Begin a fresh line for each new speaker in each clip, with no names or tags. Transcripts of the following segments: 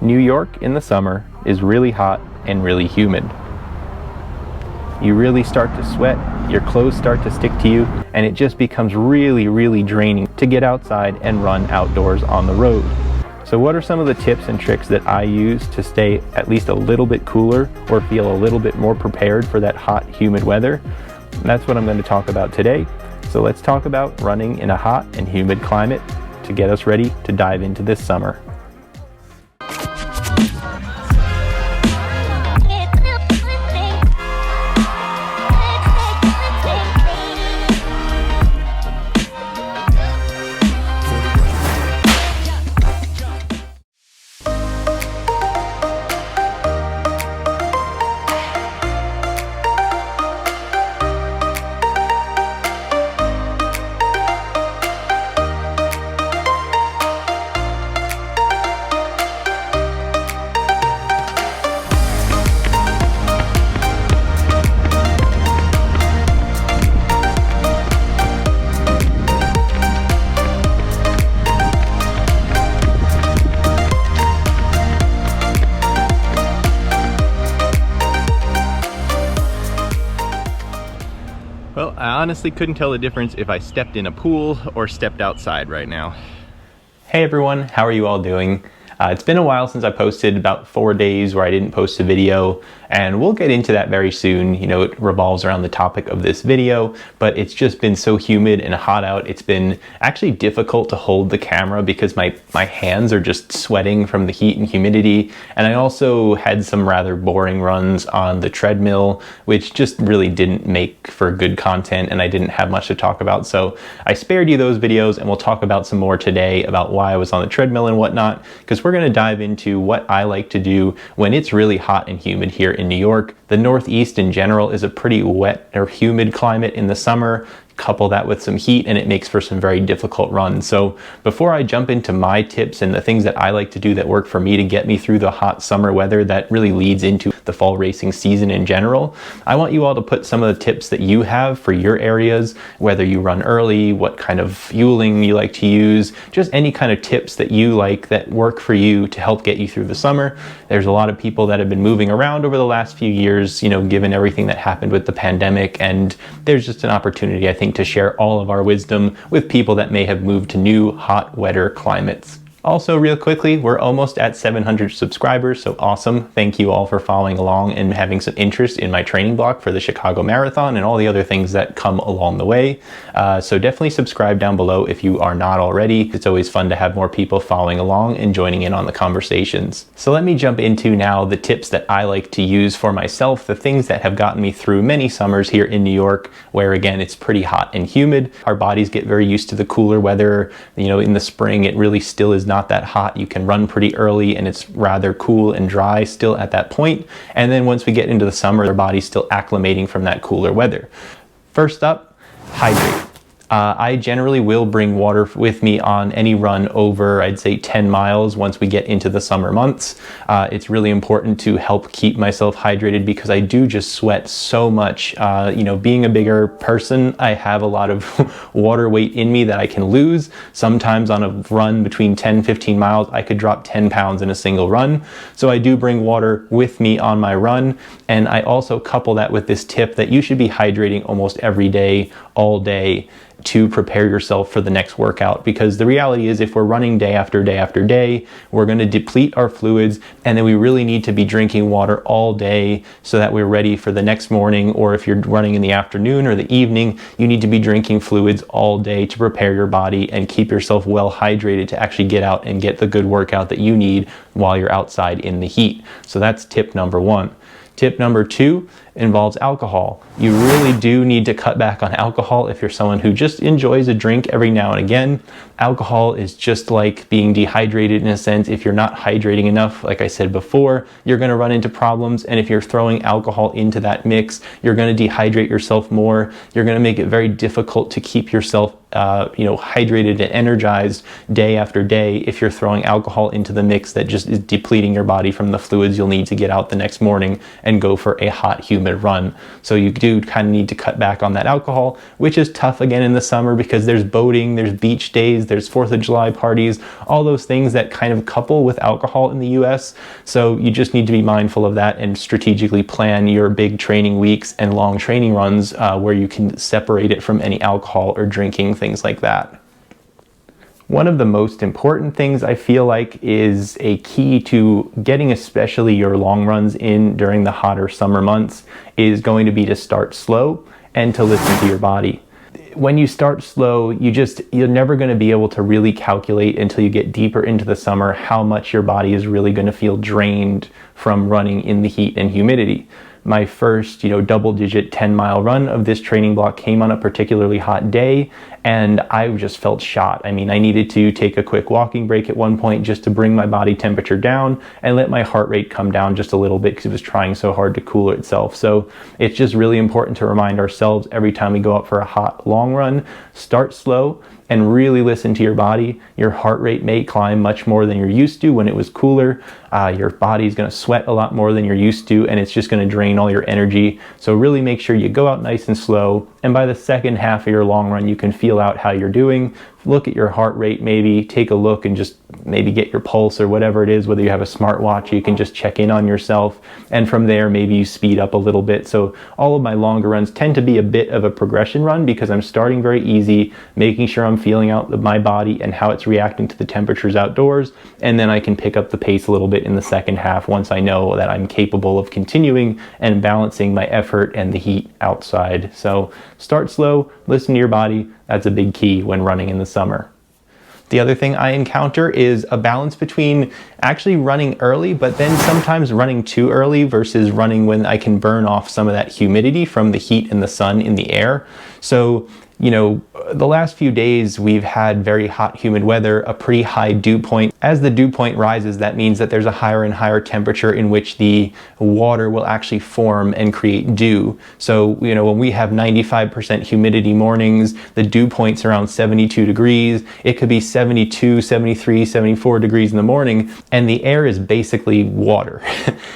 New York in the summer is really hot and really humid. You really start to sweat, your clothes start to stick to you, and it just becomes really draining to get outside and run outdoors on the road. So what are some of the tips and tricks that I use to stay at least a little bit cooler or feel a little bit more prepared for that hot, humid weather? And that's what I'm going to talk about today. So let's talk about running in a hot and humid climate to get us ready to dive into this summer. Well, I honestly couldn't tell the difference if I stepped in a pool or stepped outside right now. Hey everyone, how are you all doing? It's been a while since I posted, about 4 days where I didn't post a video, and we'll get into that very soon. You know, it revolves around the topic of this video, but it's just been so humid and hot out. It's been actually difficult to hold the camera because my hands are just sweating from the heat and humidity. And I also had some rather boring runs on the treadmill, which just really didn't make for good content, and I didn't have much to talk about. So I spared you those videos, and we'll talk about some more today about why I was on the treadmill and whatnot, because we're going to dive into what I like to do when it's really hot and humid here in New York. The Northeast in general is a pretty wet or humid climate in the summer. Couple that with some heat and it makes for some very difficult runs. So before I jump into my tips and the things that I like to do that work for me to get me through the hot summer weather that really leads into the fall racing season in general, I want you all to put some of the tips that you have for your areas, whether you run early, what kind of fueling you like to use, just any kind of tips that you like that work for you to help get you through the summer. There's a lot of people that have been moving around over the last few years, you know, given everything that happened with the pandemic, and there's just an opportunity, I think, to share all of our wisdom with people that may have moved to new, hot, wetter climates. Also, real quickly, we're almost at 700 subscribers, so awesome. Thank you all for following along and having some interest in my training block for the Chicago Marathon and all the other things that come along the way. So definitely subscribe down below if you are not already. It's always fun to have more people following along and joining in on the conversations. So let me jump into now the tips that I like to use for myself, the things that have gotten me through many summers here in New York, where again, it's pretty hot and humid. Our bodies get very used to the cooler weather. You know, in the spring, it really still is not that hot. You can run pretty early and it's rather cool and dry still at that point. And then once we get into the summer, our body's still acclimating from that cooler weather. First up, hydrate. I generally will bring water with me on any run over, I'd say 10 miles once we get into the summer months. It's really important to help keep myself hydrated because I do just sweat so much. You know, being a bigger person, I have a lot of water weight in me that I can lose. Sometimes on a run between 10-15 miles, I could drop 10 pounds in a single run. So I do bring water with me on my run. And I also couple that with this tip that you should be hydrating almost every day, all day, to prepare yourself for the next workout, because the reality is if we're running day after day after day, we're going to deplete our fluids, and then we really need to be drinking water all day so that we're ready for the next morning. Or if you're running in the afternoon or the evening, you need to be drinking fluids all day to prepare your body and keep yourself well hydrated to actually get out and get the good workout that you need while you're outside in the heat. So that's tip number one. Tip number two involves alcohol. You really do need to cut back on alcohol if you're someone who just enjoys a drink every now and again. Alcohol is just like being dehydrated in a sense. If you're not hydrating enough, like I said before, you're going to run into problems. And if you're throwing alcohol into that mix, you're going to dehydrate yourself more. You're going to make it very difficult to keep yourself hydrated and energized day after day if you're throwing alcohol into the mix that just is depleting your body from the fluids you'll need to get out the next morning and go for a hot, humid run. So you do kind of need to cut back on that alcohol, which is tough again in the summer because there's boating, there's beach days, there's 4th of July parties, all those things that kind of couple with alcohol in the US. So you just need to be mindful of that and strategically plan your big training weeks and long training runs where you can separate it from any alcohol or drinking, things like that. One of the most important things I feel like is a key to getting especially your long runs in during the hotter summer months is going to be to start slow and to listen to your body. When you start slow, you're never going to be able to really calculate until you get deeper into the summer how much your body is really going to feel drained from running in the heat and humidity. My first, double-digit 10-mile run of this training block came on a particularly hot day, and I just felt shot. I mean, I needed to take a quick walking break at one point just to bring my body temperature down and let my heart rate come down just a little bit because it was trying so hard to cool itself. So it's just really important to remind ourselves every time we go out for a hot, long run, start slow and really listen to your body. Your heart rate may climb much more than you're used to when it was cooler. Your body's gonna sweat a lot more than you're used to, and it's just gonna drain all your energy. So really make sure you go out nice and slow, and by the second half of your long run, you can feel out how you're doing. Look at your heart rate, maybe take a look and just maybe get your pulse or whatever it is, whether you have a smartwatch, you can just check in on yourself. And from there, maybe you speed up a little bit. So all of my longer runs tend to be a bit of a progression run because I'm starting very easy, making sure I'm feeling out my body and how it's reacting to the temperatures outdoors. And then I can pick up the pace a little bit in the second half once I know that I'm capable of continuing and balancing my effort and the heat outside. So start slow, listen to your body. That's a big key when running in the summer. The other thing I encounter is a balance between actually running early, but then sometimes running too early versus running when I can burn off some of that humidity from the heat and the sun in the air. So, the last few days we've had very hot, humid weather, a pretty high dew point. As the dew point rises, that means that there's a higher and higher temperature in which the water will actually form and create dew. So, when we have 95% humidity mornings, the dew point's around 72 degrees. It could be 72, 73, 74 degrees in the morning, and the air is basically water.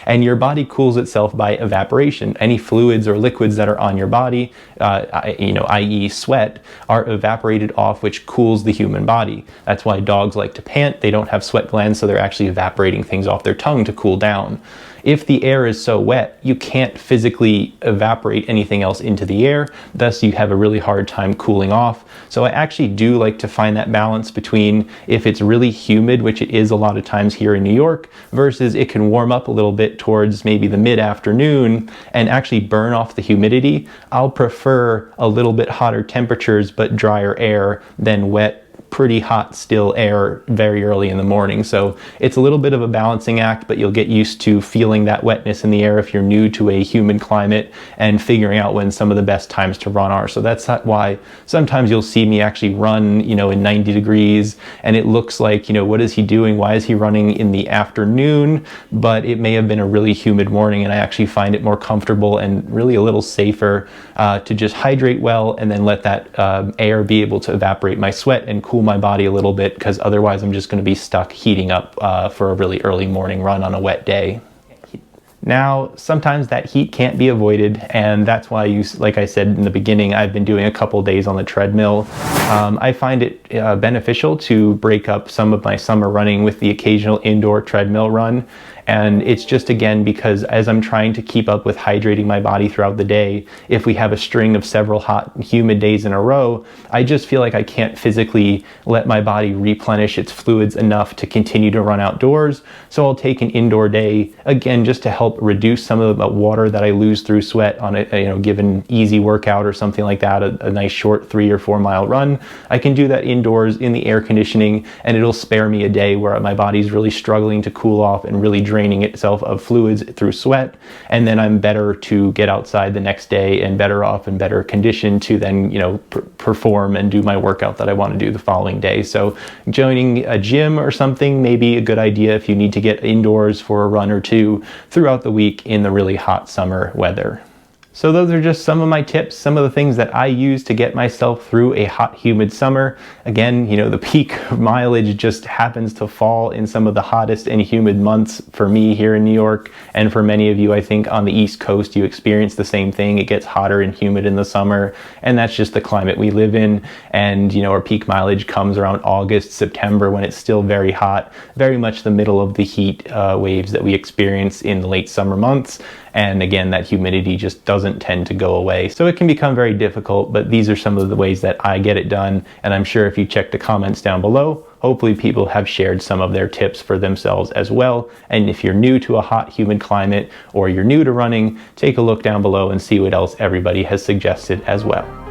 And your body cools itself by evaporation. Any fluids or liquids that are on your body, i.e. sweat, are evaporated off, which cools the human body. That's why dogs like to pant. They don't have sweat glands, so they're actually evaporating things off their tongue to cool down. If the air is so wet, you can't physically evaporate anything else into the air, thus you have a really hard time cooling off. So I actually do like to find that balance between if it's really humid, which it is a lot of times here in New York, versus it can warm up a little bit towards maybe the mid-afternoon and actually burn off the humidity. I'll prefer a little bit hotter temperatures but drier air than wet, pretty hot still air very early in the morning. So it's a little bit of a balancing act, but you'll get used to feeling that wetness in the air if you're new to a humid climate and figuring out when some of the best times to run are. So that's why sometimes you'll see me actually run, in 90 degrees and it looks like, what is he doing? Why is he running in the afternoon? But it may have been a really humid morning and I actually find it more comfortable and really a little safer to just hydrate well and then let that air be able to evaporate my sweat and cool my body a little bit, because otherwise I'm just going to be stuck heating up for a really early morning run on a wet day. Now, sometimes that heat can't be avoided, and that's why, like I said in the beginning, I've been doing a couple days on the treadmill. I find it beneficial to break up some of my summer running with the occasional indoor treadmill run. And it's just, again, because as I'm trying to keep up with hydrating my body throughout the day, if we have a string of several hot and humid days in a row, I just feel like I can't physically let my body replenish its fluids enough to continue to run outdoors. So I'll take an indoor day, again, just to help reduce some of the water that I lose through sweat on a given easy workout or something like that, a nice short 3 or 4 mile run. I can do that indoors in the air conditioning, and it'll spare me a day where my body's really struggling to cool off and really draining itself of fluids through sweat, and then I'm better to get outside the next day and better off and better conditioned to then perform and do my workout that I want to do the following day. So joining a gym or something may be a good idea if you need to get indoors for a run or two throughout the week in the really hot summer weather. So those are just some of my tips, some of the things that I use to get myself through a hot, humid summer. Again, you know, the peak mileage just happens to fall in some of the hottest and humid months for me here in New York. And for many of you, I think on the East Coast, you experience the same thing. It gets hotter and humid in the summer, and that's just the climate we live in. And, you know, our peak mileage comes around August, September, when it's still very hot, very much the middle of the heat waves that we experience in the late summer months. And again, that humidity just doesn't tend to go away. So it can become very difficult, but these are some of the ways that I get it done. And I'm sure if you check the comments down below, hopefully people have shared some of their tips for themselves as well. And if you're new to a hot, humid climate, or you're new to running, take a look down below and see what else everybody has suggested as well.